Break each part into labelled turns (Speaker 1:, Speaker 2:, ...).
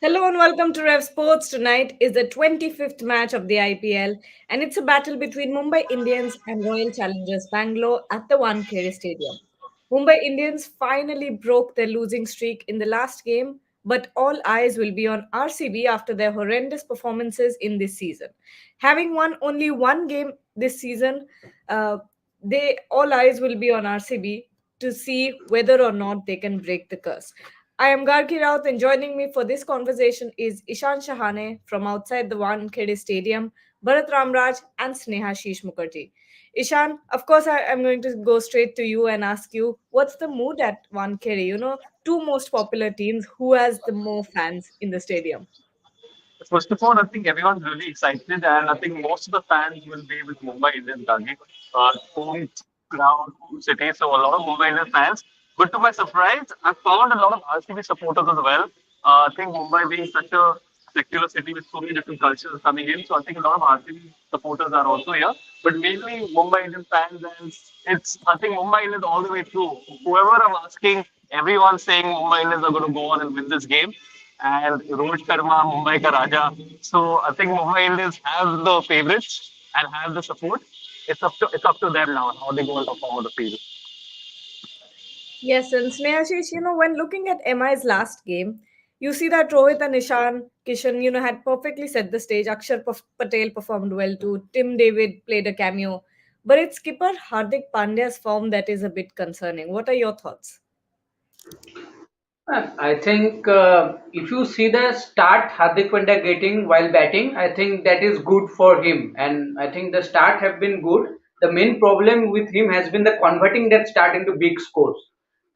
Speaker 1: Hello and welcome to Rev Sports. Tonight is the 25th match of the IPL, and it's a battle between Mumbai Indians and Royal Challengers Bangalore at the Wankhede Stadium. Mumbai Indians finally broke their losing streak in the last game, but all eyes will be on RCB after their horrendous performances in this season. Having won only one game this season, uh, they all eyes will be on RCB to see whether or not they can break the curse. I am Gargi Raut, and joining me for this conversation is Ishan Shahane from outside the Wankhede Stadium, Bharat Ramraj, and Sneha Sheesh Mukherjee. Ishan, of course, I am going to go straight to you and ask you, what's the mood at Wankhede? Two most popular teams. Who has the more fans in the stadium?
Speaker 2: First of all, I think everyone's really excited, and I think most of the fans will be with Mumbai Indians, Gandhi. Home ground, home city, so a lot of Mumbai Indians fans. But to my surprise, I found a lot of RCB supporters as well. I think Mumbai being such a secular city with so many different cultures coming in, so I think a lot of RCB supporters are also here. But mainly Mumbai Indian fans, and it's I think Mumbai Indians all the way through. Whoever I'm asking, everyone's saying Mumbai Indians are going to go on and win this game and Rohit Sharma, Mumbai ka Raja. So I think Mumbai Indians have the favorites and have the support. It's up to them now how they go and perform on the field.
Speaker 1: Yes, and Snehashish, when looking at MI's last game, you see that Rohit and Ishan Kishan, had perfectly set the stage. Patel performed well too. Tim David played a cameo. But it's skipper Hardik Pandya's form that is a bit concerning. What are your thoughts?
Speaker 3: I think if you see the start Hardik Pandya getting while batting, I think that is good for him, and I think the start have been good. The main problem with him has been the converting that start into big scores,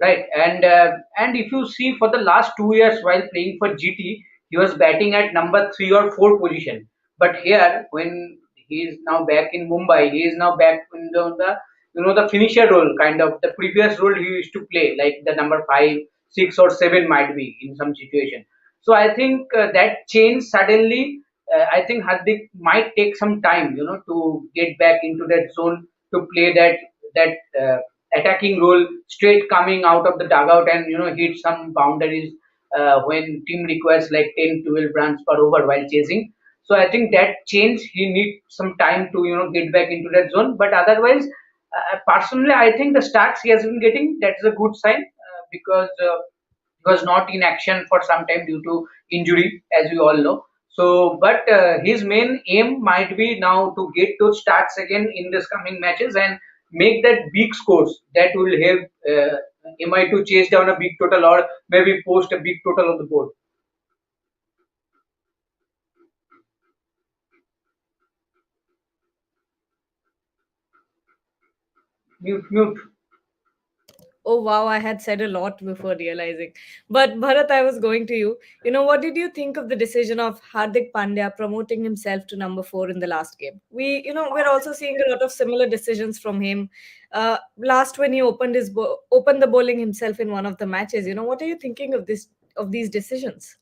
Speaker 3: right? And if you see for the last 2 years while playing for GT, he was batting at number 3 or 4 position. But here, when he is now back in Mumbai, he is now back in the finisher role, kind of the previous role he used to play, like the number 5, 6 or 7 might be in some situation. So I think that change suddenly, I think Hardik might take some time, to get back into that zone to play that attacking role, straight coming out of the dugout and hit some boundaries when team requires like 10, 12 runs per over while chasing. So I think that change he needs some time to get back into that zone. But otherwise, personally, I think the starts he has been getting, that's a good sign because he was not in action for some time due to injury, as we all know. So, but his main aim might be now to get those starts again in this coming matches and make that big scores that will help MI to chase down a big total or maybe post a big total on the board. Mute, mute.
Speaker 1: Oh wow, I had said a lot before realizing. But Bharat, I was going to you. What did you think of the decision of Hardik Pandya promoting himself to number 4 in the last game? We're also seeing a lot of similar decisions from him. Last when he opened the bowling himself in one of the matches. What are you thinking of these decisions?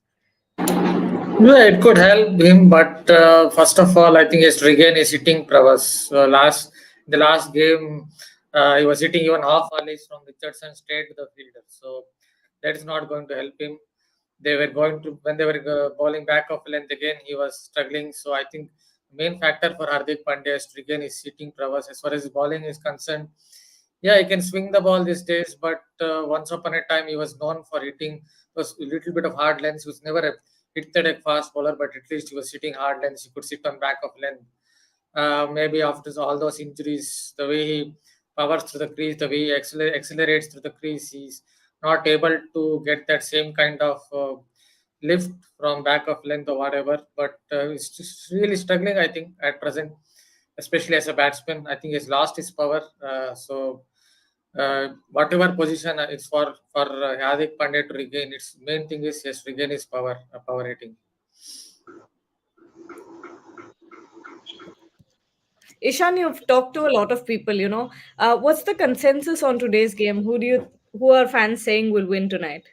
Speaker 4: Yeah, it could help him, but first of all, I think he has to regain his hitting prowess. The last game, he was hitting even half volleys from Richardson straight to the fielder. So that is not going to help him. They were going to when they were bowling back of length again, he was struggling. So I think main factor for Hardik Pandya is to regain his hitting prowess. As far as bowling is concerned, yeah, he can swing the ball these days, but once upon a time he was known for hitting was a little bit of hard lengths. He was never a hit the deck fast bowler, but at least he was hitting hard lengths. He could sit on back of length. Maybe after all those injuries, the way he powers through the crease, the way he accelerates through the crease, he's not able to get that same kind of lift from back of length or whatever. But he's just really struggling, I think, at present, especially as a batsman. I think he's lost his power. Whatever position it's for Hardik Pandya to regain, its main thing is yes, regain his power rating.
Speaker 1: Ishan, you've talked to a lot of people. What's the consensus on today's game? Who are fans saying will win tonight?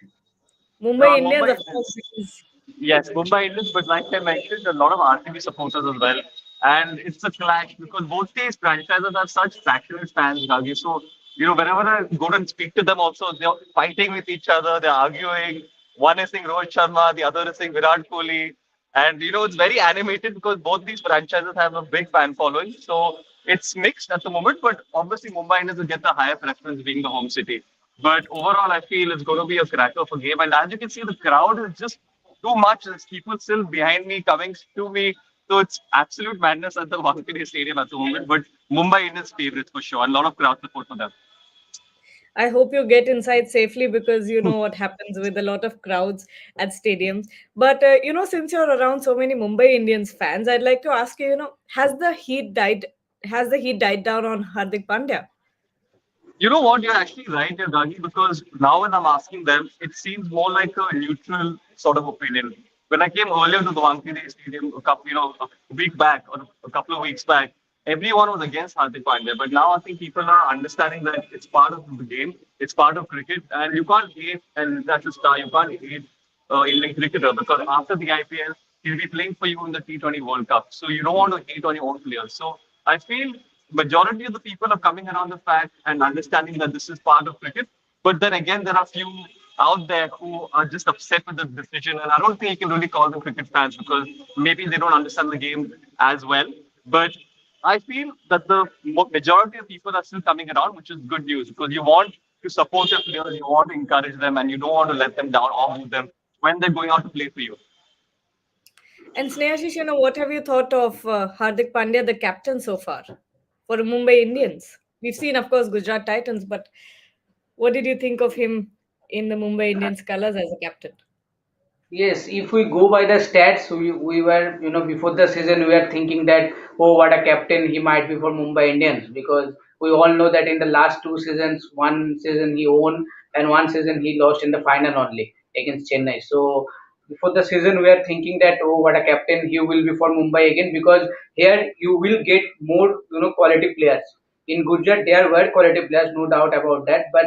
Speaker 1: Mumbai Indians,
Speaker 2: Mumbai
Speaker 1: of course,
Speaker 2: Indians.
Speaker 1: because
Speaker 2: Yes, Mumbai Indians, but like I mentioned, a lot of RCB supporters as well. And it's a clash because both these franchises have such passionate fans, Gagi. So, whenever I go and speak to them also, they're fighting with each other, they're arguing. One is saying Rohit Sharma, the other is saying Virat Kohli. And it's very animated because both these franchises have a big fan following. So it's mixed at the moment, but obviously Mumbai Indians will get the higher preference being the home city. But overall, I feel it's going to be a cracker of a game. And as you can see, the crowd is just too much. There's people still behind me, coming to me. So it's absolute madness at the Wankhede Stadium at the moment. But Mumbai Indians favorites for sure. And a lot of crowd support for them.
Speaker 1: I hope you get inside safely because you know what happens with a lot of crowds at stadiums. But since you're around so many Mumbai Indians fans, I'd like to ask you, has the heat died? Has the heat died down on Hardik Pandya?
Speaker 2: You know what? You're actually right, Gagi, because now when I'm asking them, it seems more like a neutral sort of opinion. When I came earlier to the Wankhede Stadium a week back or a couple of weeks back, everyone was against Hardik Pandya. But now I think people are understanding that it's part of the game, it's part of cricket, and you can't hate an international star, you can't hate Indian cricketer because after the IPL, he'll be playing for you in the T20 World Cup. So you don't want to hate on your own players. So I feel majority of the people are coming around the fact and understanding that this is part of cricket. But then again, there are few out there who are just upset with the decision, and I don't think you can really call them cricket fans because maybe they don't understand the game as well. But I feel that the majority of people are still coming around, which is good news because you want to support your players, you want to encourage them, and you don't want to let them down or move them when they're going out to play for you.
Speaker 1: And Snehashish, what have you thought of Hardik Pandya, the captain so far for the Mumbai Indians? We've seen, of course, Gujarat Titans, but what did you think of him in the Mumbai Indians colours as a captain?
Speaker 3: Yes, if we go by the stats, we were, before the season, we were thinking that, oh, what a captain he might be for Mumbai Indians because we all know that in the last two seasons, one season he won and one season he lost in the final only against Chennai. So before the season, we are thinking that, oh, what a captain he will be for Mumbai again because here you will get more, quality players. In Gujarat, there were quality players, no doubt about that, but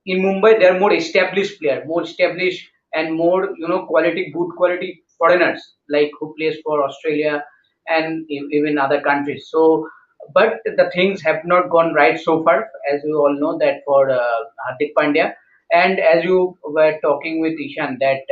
Speaker 3: in Mumbai, they are more established player, more established and more quality, good quality foreigners like who plays for Australia and even other countries. So, but the things have not gone right so far, as we all know that for Hardik Pandya. And as you were talking with Ishan, that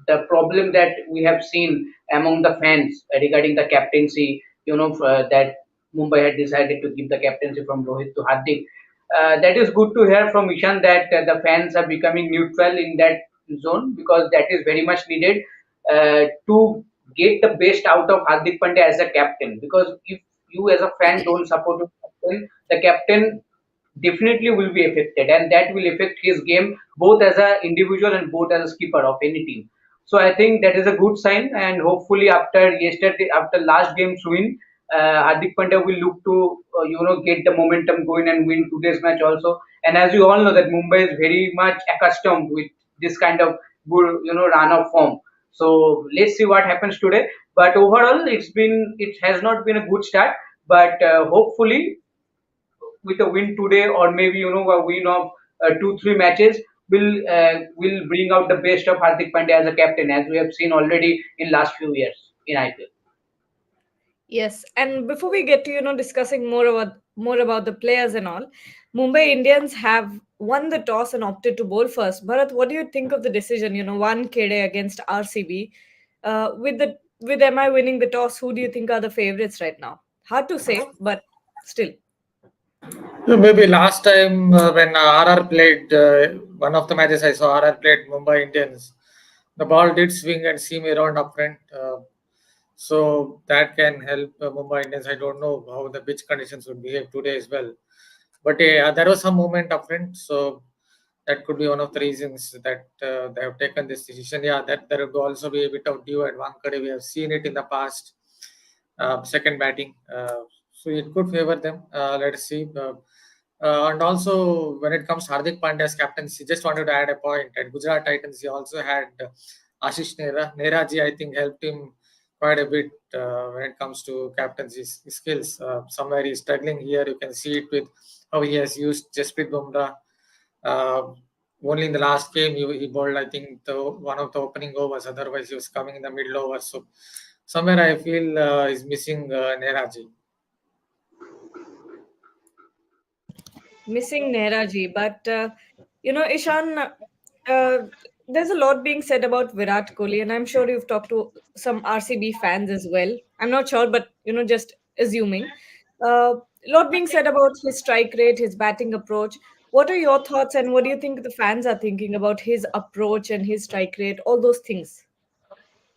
Speaker 3: the problem that we have seen among the fans regarding the captaincy, that Mumbai had decided to give the captaincy from Rohit to Hardik. That is good to hear from Ishan that the fans are becoming neutral in that zone because that is very much needed to get the best out of Hardik Pandya as a captain. Because if you as a fan don't support the captain definitely will be affected and that will affect his game both as an individual and both as a skipper of any team. So I think that is a good sign and hopefully after last game's win, Hardik Pandya will look to get the momentum going and win today's match also. And as you all know that Mumbai is very much accustomed with this kind of good run of form. So let's see what happens today. But overall, it has not been a good start. But hopefully with a win today or maybe a win of 2-3 matches will bring out the best of Hardik Pandya as a captain as we have seen already in last few years in IPL.
Speaker 1: Yes, and before we get to discussing more about the players and all, Mumbai Indians have won the toss and opted to bowl first. Bharat, what do you think of the decision? One KD against RCB. With MI winning the toss, who do you think are the favorites right now? Hard to say, but still.
Speaker 4: Maybe last time when RR played one of the matches I saw RR played Mumbai Indians, the ball did swing and seam around up front. So that can help Mumbai Indians. I don't know how the pitch conditions would behave today as well. But there was some movement up front, so that could be one of the reasons that they have taken this decision. Yeah, that there will also be a bit of due at Wankhede. We have seen it in the past. Second batting, so it could favor them. Let's see. And also, when it comes to Hardik Pandya's captaincy, just wanted to add a point. At Gujarat Titans, he also had Ashish Neraji, I think, helped him quite a bit when it comes to captaincy skills. Somewhere he's struggling here. You can see it with how he has used Jasprit Bumrah. Uh, Only in the last game he bowled, I think, one of the opening overs. Otherwise, he was coming in the middle overs. So somewhere I feel he's missing Neraji.
Speaker 1: Missing Nehraji. But, Ishan, uh, there's a lot being said about Virat Kohli, and I'm sure you've talked to some RCB fans as well. I'm not sure, but just assuming. A lot being said about his strike rate, his batting approach. What are your thoughts, and what do you think the fans are thinking about his approach and his strike rate, all those things?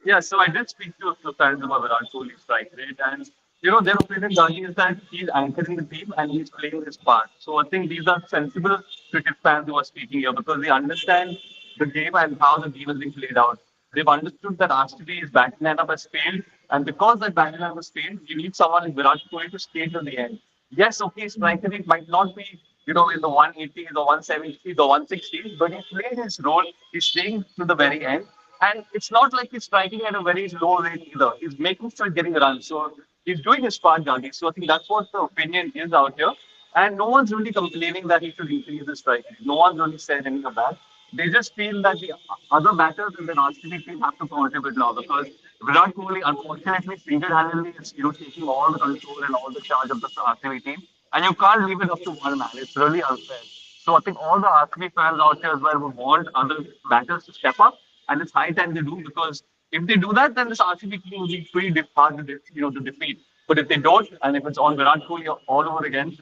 Speaker 2: Yeah, so I did speak to a few fans about Virat Kohli's strike rate, and their opinion, Gandhi, is that he's anchoring the team and he's playing his part. So I think these are sensible cricket fans who are speaking here because they understand the game and how the game is being played out. They've understood that RCB's batting lineup has failed, and because that batting lineup has failed, you need someone like Virat Kohli to stay till the end. Yes, okay, strike rate might not be in the 180s or 170s or 160s, but he's playing his role. He's staying to the very end. And it's not like he's striking at a very low rate either. He's making sure he's getting runs. So he's doing his part, Gandhi. So I think that's what the opinion is out here. And no one's really complaining that he should increase his strike rate. No one's really said anything of that. They just feel that the other batters in the RCB team have to contribute now because Virat Kohli, unfortunately, single-handedly is taking all the control and all the charge of the RCB team, and you can't leave it up to one man. It's really unfair. So I think all the RCB fans out here as well would want other batters to step up, and it's high time they do because if they do that, then this RCB team will be pretty hard to defeat. But if they don't, and if it's on Virat Kohli all over again,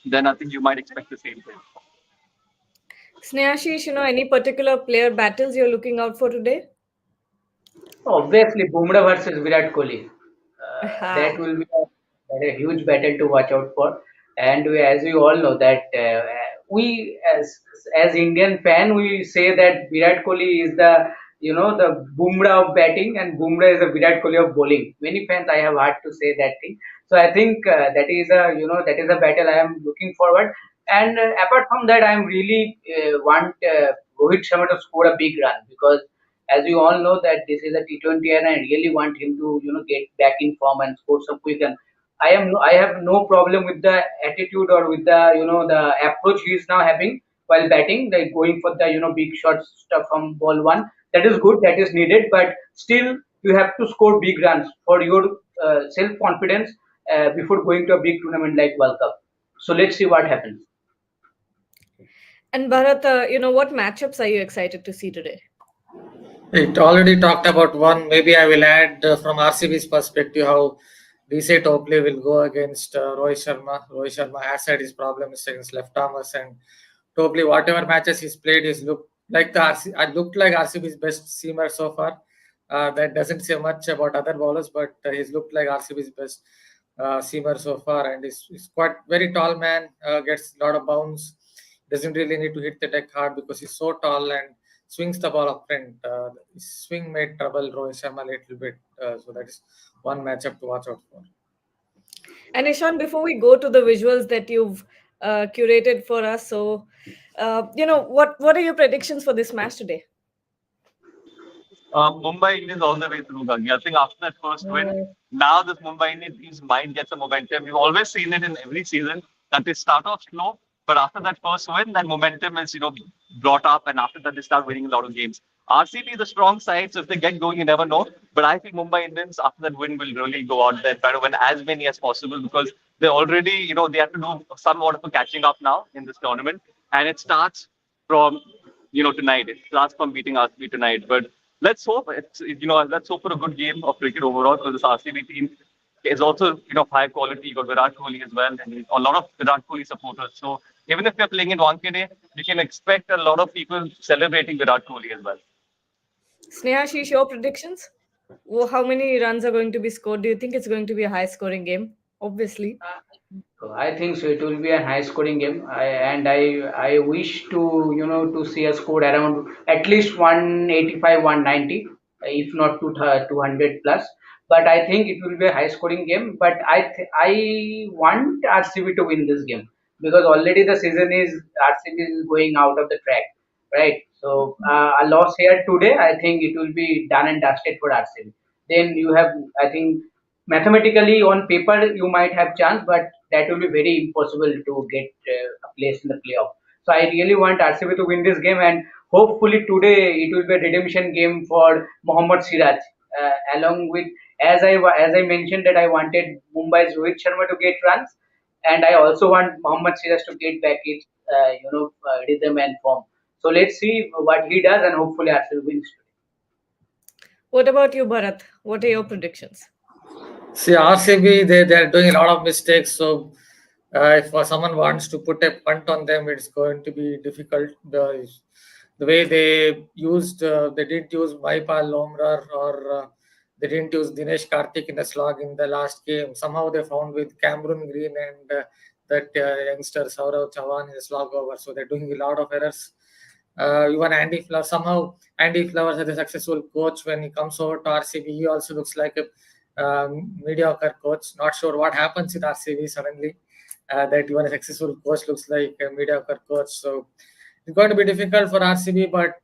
Speaker 2: then I think you might expect the same thing.
Speaker 1: Snehashish, any particular player battles you're looking out for today?
Speaker 3: Obviously, Bumrah versus Virat Kohli.
Speaker 1: Aha.
Speaker 3: That will be a huge battle to watch out for. And as we all know that we as Indian fan we say that Virat Kohli is the Bumrah of batting and Bumrah is the Virat Kohli of bowling. Many fans I have heard to say that thing. So I think that is a battle I am looking forward. And apart from that, I am really want Rohit Sharma to score a big run because as you all know that this is a T20 and I really want him to get back in form and score some quick. And I have no problem with the attitude or with the the approach he is now having while batting, like going for the big shots stuff from ball one. That is good, that is needed, but still you have to score big runs for your self confidence before going to a big tournament like World Cup. So let's see what happens.
Speaker 1: And Bharat, what matchups are you excited to see today?
Speaker 4: It already talked about one. Maybe I will add from RCB's perspective how DC Topley will go against Rohit Sharma. Rohit Sharma has had his problems against left armers, and Topley, whatever matches he's played, he's looked like looked like RCB's best seamer so far. That doesn't say much about other bowlers, but he's looked like RCB's best seamer so far, and he's quite very tall man. Gets a lot of bounce. Doesn't really need to hit the deck hard because he's so tall and swings the ball up front. His swing made trouble Rohit Sharma a little bit. So that is one matchup to watch out for.
Speaker 1: And Ishan, before we go to the visuals that you've curated for us, so what are your predictions for this match today?
Speaker 2: Mumbai Indians all the way through, Gangi. I think after that first win,
Speaker 1: Uh,
Speaker 2: now this Mumbai Indians team's mind gets a momentum. We've always seen it in every season that they start off slow, but after that first win, that momentum is brought up, and after that they start winning a lot of games. RCB is a strong side, so if they get going, you never know. But I think Mumbai Indians after that win will really go out there and try to win as many as possible because they already, they have to do somewhat of a catching up now in this tournament, and it starts from tonight. It starts from beating RCB tonight. But let's hope for a good game of cricket overall because this RCB team is also high quality. You got Virat Kohli as well, and a lot of Virat Kohli supporters. So even if we're playing in Wankhede, we can expect a lot of people celebrating Virat Kohli as well.
Speaker 1: Snehashish, your predictions? How many runs are going to be scored? Do you think it's going to be a high scoring game? Obviously.
Speaker 3: So I think so. It will be a high scoring game. I wish to to see a score around at least 185, 190, if not 200 plus. But I think it will be a high scoring game. But I want RCB to win this game because already the season is RCB is going out of the track, right? So a loss here today, I think it will be done and dusted for RCB. Then you have, I think, mathematically on paper you might have chance, but that will be very impossible to get a place in the playoff. So I really want RCB to win this game, and hopefully today it will be a redemption game for Mohammad Siraj. Along with as I mentioned that I wanted Mumbai's Rohit Sharma to get runs, and I also want Mohammad Siraj to get back its rhythm and form. So let's see what he does, and hopefully RCB wins.
Speaker 1: What about you, Bharat? What are your predictions?
Speaker 4: See, RCB, they are doing a lot of mistakes. So, if someone wants to put a punt on them, it's going to be difficult. The way they didn't use Maipal Lomrar, or they didn't use Dinesh Karthik in the slog in the last game. Somehow they found with Cameron Green and that youngster Saurav Chavan in the slog over. So they're doing a lot of errors. Even Andy Flowers, somehow Andy Flowers is a successful coach. When he comes over to RCB, he also looks like a mediocre coach. Not sure what happens with RCB suddenly. That even a successful coach looks like a mediocre coach. So it's going to be difficult for RCB. But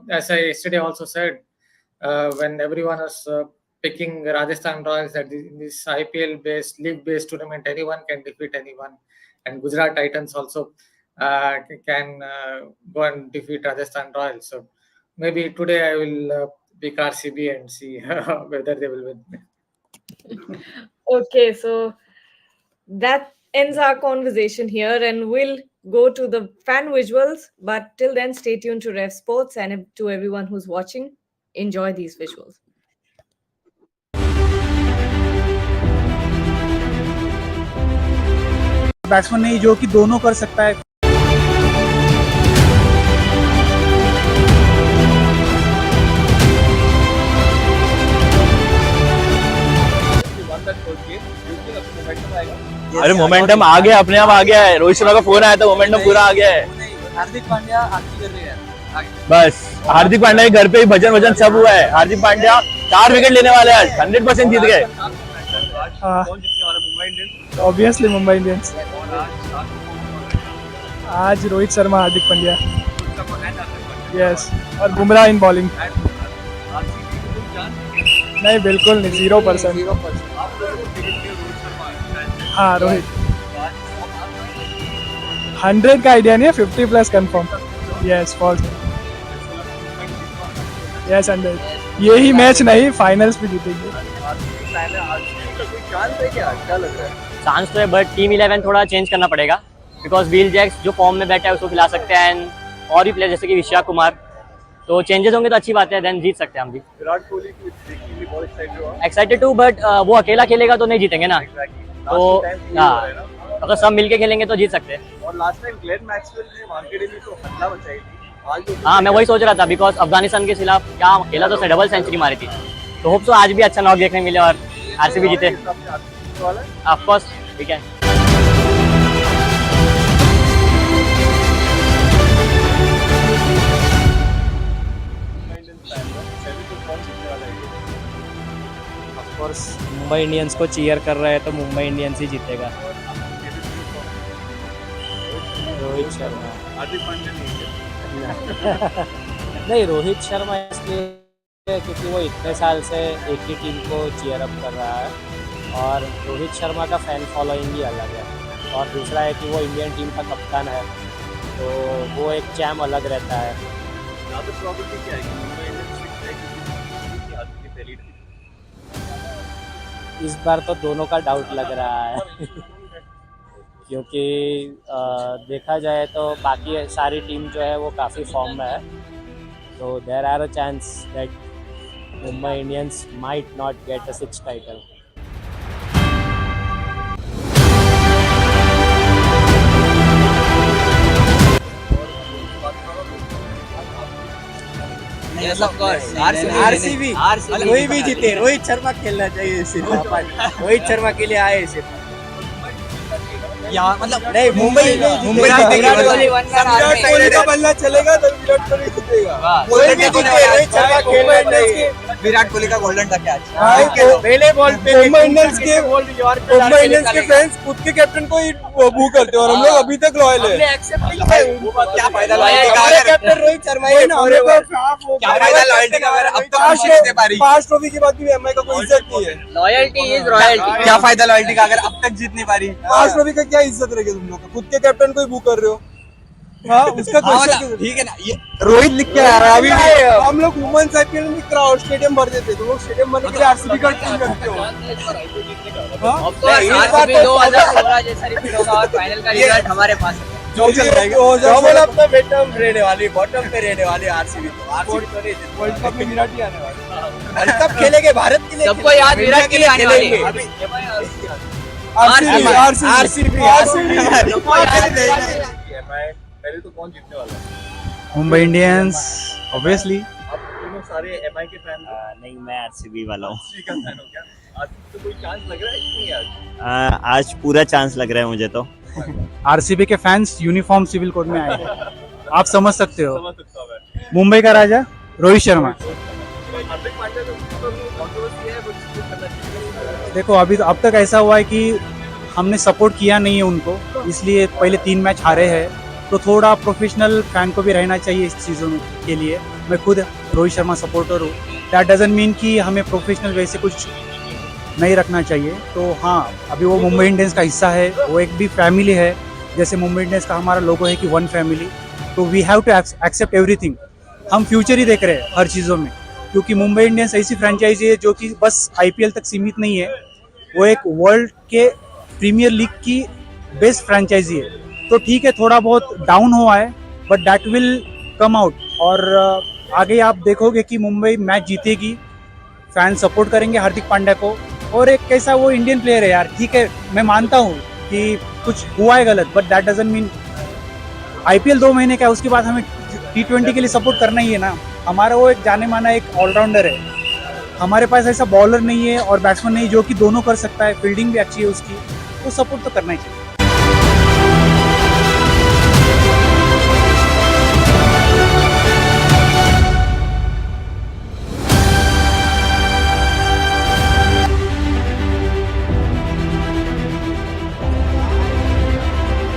Speaker 4: as I yesterday also said, when everyone was picking Rajasthan Royals, that in this IPL-based, league-based tournament, anyone can defeat anyone, and Gujarat Titans also can go and defeat Rajasthan Royals. So maybe today I will pick RCB and see whether they will win.
Speaker 1: Okay, so that ends our conversation here, and we'll go to the fan visuals. But till then, stay tuned to Rev Sports, and to everyone who's watching, enjoy these visuals.
Speaker 5: Batsman नहीं जो कि दोनों कर सकता है।
Speaker 6: अरे momentum आ गया, अपने आप आ गया है। रोहित शर्मा का फोन आया था, मोमेंटम पूरा आ गया है।
Speaker 5: हार्दिक पांड्या आरती कर रहे हैं।
Speaker 6: बस हार्दिक पांड्या के घर पे ही भजन वजन सब हुआ है। हार्दिक पांड्या 4 विकेट लेने वाले आज, 100% जीत गए।
Speaker 5: Obviously Mumbai Indians. आज रोहित शर्मा, हार्दिक पांड्या, यस, और बुमराह इन बॉलिंग। नहीं, बिल्कुल नहीं, 0%। हाँ, रोहित 100 का आइडिया नहीं है, 50+ कंफर्म। Yes, false. यस, 100। यही मैच नहीं, फाइनल्स भी जीतेंगे।
Speaker 7: चांस तो है, बट टीम 11 थोड़ा चेंज करना पड़ेगा, बिकॉज व्हील जैक्स जो फॉर्म में बैठा है उसको खिला सकते हैं, एंड और भी प्लेयर जैसे कि विशाख कुमार, तो चेंजेस होंगे तो अच्छी बात है, देन जीत सकते हैं हम भी।
Speaker 6: विराट कोहली की देखने के लिए बहुत
Speaker 7: एक्साइटेड टू, बट वो अकेला खेलेगा तो नहीं जीतेंगे ना, तो हाँ, अगर सब मिलके खेलेंगे तो जीत सकते हैं।
Speaker 6: और लास्ट टाइम ग्लेन मैक्सवेल ने वानखेड़े में तो हल्ला मचाई थी।
Speaker 7: हाँ, मैं वही सोच रहा था, बिकॉज अफगानिस्तान के खिलाफ क्या खेला तो उसने डबल सेंचुरी मारी थी, तो होप सो आज भी अच्छा नॉक देखने मिले और आरसीबी जीते। Of course we can.
Speaker 8: Of course Mumbai Indians को चीयर कर रहे हैं तो मुंबई इंडियंस ही जीतेगा। रोहित शर्मा।
Speaker 6: हार्दिक पांड्या
Speaker 8: नहीं, रोहित शर्मा इसलिए क्योंकि वो इतने साल से एक ही टीम को चीयर अप कर रहा है, और रोहित शर्मा का फैन फॉलोइंग ही अलग है, और दूसरा है कि वो इंडियन टीम का कप्तान है, तो वो एक चैम अलग रहता है।
Speaker 6: ज़्यादा प्रॉब्लम क्या है कि मुंबई इंडियंस की हाथ की पहली
Speaker 8: इस बार तो दोनों का डाउट लग रहा है क्योंकि देखा जाए तो बाकी सारी टीम जो है वो काफ़ी फॉर्म में है, तो there are a chance that Mumbai Indians might not get a 6th title.
Speaker 5: Yes, of course. RCB कोई भी जीते, रोहित शर्मा खेलना चाहिए सिर्फ। रोहित शर्मा के लिए आए सिर्फ। यहाँ मतलब नहीं, मुंबई जीतेगी। विराट कोहली का बल्ला चलेगा तो विराट कोहली जीतेगा। कोई भी जीते, रोहित शर्मा खेलना चाहिए। विराट कोहली का गोल्डन था क्या? पहले बॉल पे मुंबई इंडियंस के फैंस खुद के कैप्टन को ही बू करते हैं, और हम लोग अभी तक लॉयल है। क्या फायदा लॉयल्टी का? कैप्टन रोहित शर्मा है ना, क्या फायदा लॉयल्टी का अगर अब तक नहीं जीत पा रही? 5 ट्रॉफी के बाद भी एमआई का कोई इज्जत नहीं है।
Speaker 7: Loyalty is royalty.
Speaker 5: क्या फायदा लॉयल्टी का अगर अब तक जीत नहीं पा रही? 5 ट्रॉफी का क्या इज्जत रहेगी तुम लोग का? खुद के कैप्टन को ही बू कर रहे हो। हाँ, उसका क्वेश्चन ठीक है ना। ये रोहित लिख के आ रहा है अभी भी। हम लोग वुमेन्स आईपीएल में क्राउड स्टेडियम भर देते, तो लोग स्टेडियम भरने के लिए आरसीबी का टीम करते हो।
Speaker 7: ऑफ कोर्स आरसीबी 2016 जैसा रिपीट होगा और फाइनल का रिजल्ट हमारे पास है।
Speaker 5: जो चल रहा है डबल अपना बेटम रहने वाली, बॉटम पे रहने वाली आरसीबी तो नहीं वर्ल्ड कप में विराट ही आने वाला। वर्ल्ड कप खेलेंगे भारत के लिए,
Speaker 9: सबको याद विराट के लिए आने वाली है।
Speaker 5: आरसीबी
Speaker 6: पहले तो कौन जीतने वाला है?
Speaker 10: Mumbai Indians obviously.
Speaker 6: आप तीनों सारे एमआई के फैन हो?
Speaker 11: नहीं, मैं आरसीबी वाला हूँ।
Speaker 6: आरसीबी का फैन हो क्या? आज तो कोई चांस लग रहा है कि नहीं आज?
Speaker 11: आज पूरा चांस लग रहा है मुझे तो।
Speaker 10: आरसीबी के फैंस यूनिफॉर्म सिविल कोड में आए हैं, आप समझ सकते हो।
Speaker 6: समझ सकता हूँ मैं।
Speaker 10: मुंबई का राजा रोहित शर्मा।
Speaker 6: हार्दिक पांड्या तो कंट्रोवर्सी है, बट सपोर्ट करना चाहिए।
Speaker 10: देखो अभी अब तक ऐसा हुआ है कि हमने सपोर्ट किया नहीं है उनको, इसलिए पहले 3 मैच हारे हैं, तो थोड़ा प्रोफेशनल फैन को भी रहना चाहिए इस चीज़ों के लिए। मैं खुद रोहित शर्मा सपोर्टर हूँ, दैट डजंट मीन कि हमें प्रोफेशनल वैसे कुछ नहीं रखना चाहिए। तो हाँ, अभी वो मुंबई इंडियंस का हिस्सा है, वो एक भी फैमिली है, जैसे मुंबई इंडियंस का हमारा लोगो है कि वन फैमिली। तो we have to accept everything. हम फ्यूचर ही देख रहे हैं हर चीज़ों में, क्योंकि मुंबई इंडियंस ऐसी फ्रेंचाइजी है जो कि बस आईपीएल तक सीमित नहीं है, वो एक वर्ल्ड के प्रीमियर लीग की बेस्ट फ्रेंचाइजी है। तो ठीक है, थोड़ा बहुत डाउन हुआ है, but that will come out. और आगे आप देखोगे कि मुंबई मैच जीतेगी, फैन सपोर्ट करेंगे हार्दिक पांड्या को। और एक कैसा वो इंडियन प्लेयर है यार, ठीक है मैं मानता हूँ कि कुछ हुआ है गलत, but that doesn't mean IPL 2 महीने का है, उसके बाद हमें T20 के लिए सपोर्ट करना ही है ना। हमारा वो एक जाने माना एक ऑलराउंडर है, हमारे पास ऐसा बॉलर नहीं है और बैट्समैन नहीं जो कि दोनों कर सकता है, फील्डिंग भी अच्छी है उसकी, तो सपोर्ट तो करना ही चाहिए।